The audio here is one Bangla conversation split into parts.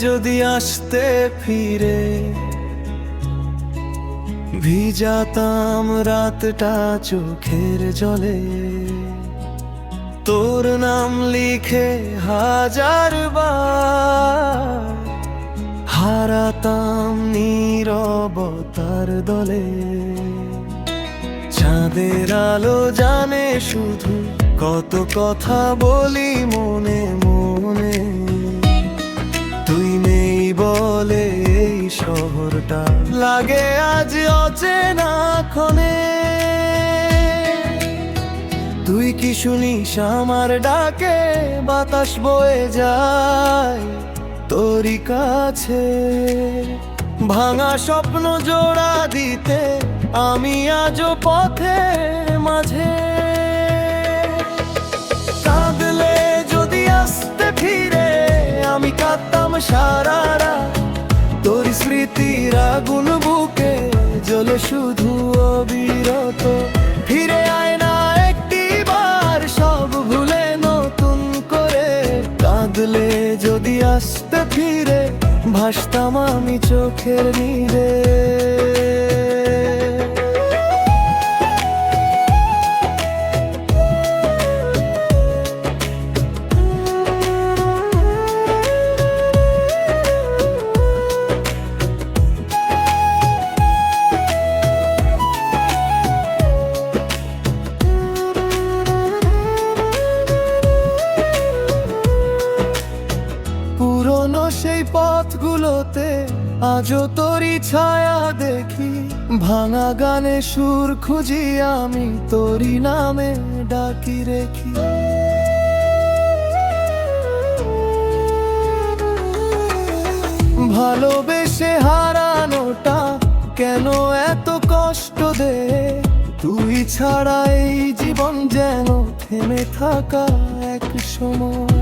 যদি আসতে ফিরে, ভিজাতাম রাতটা চোখের জলে, তোর নাম লিখে হাজার বার হারাতাম নীরবতার দলে। চাঁদের আলো জানে শুধু কত কথা বলি মনে মনে, তুই নেই বলে এই শহরটা লাগে আজ অচেনা ক্ষণে। তুই কি শুনিস আমার ডাকে, বাতাস বয়ে যায় তোরই কাছে, ভাঙা স্বপ্ন জোড়া দিতে আমি আজও পথের মাঝে। কাঁদলে যদি আসতে ফিরে, আমি কাঁদতাম সারা রাত, তোর স্মৃতির আগুন বুকে জ্বলে শুধু অবিরত। ফিরে আয় না একটিবার, সব ভুলে নতুন করে। কাঁদলে যদি আসতে ফিরে, ভাসতাম আমি চোখের নীড়ে। পুরনো সেই পথগুলোতে আজও তোরই ছায়া দেখি, ভাঙা গানে সুর খুঁজি আমি তোরই নামে ডাকি রেখি। ভালোবেসে হারানোটা কেন এত কষ্ট দে, তুই ছাড়া এই জীবন যেন থেমে থাকা এক সময়।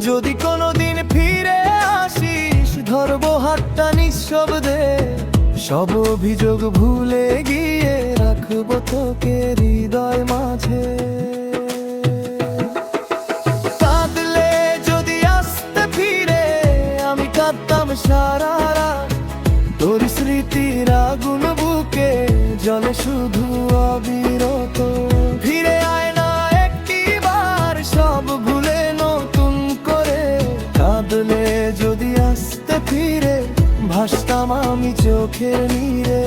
যদি কোনোদিন ফিরে আসিস, ধরবো হাতটা নিঃশব্দে, সব অভিযোগ ভুলে গিয়ে রাখবো তোকে হৃদয় মাঝে। কাঁদলে যদি আসতে ফিরে, আমি কাঁদতাম সারা রাত, তোর স্মৃতির আগুন বুকে জ্বলে শুধু অবিরত। ফিরে আয় না একটিবার, সব ভুলে নতুন করে। কাঁদলে যদি আসতে ফিরে, ভাসতাম আমি চোখের নীড়ে।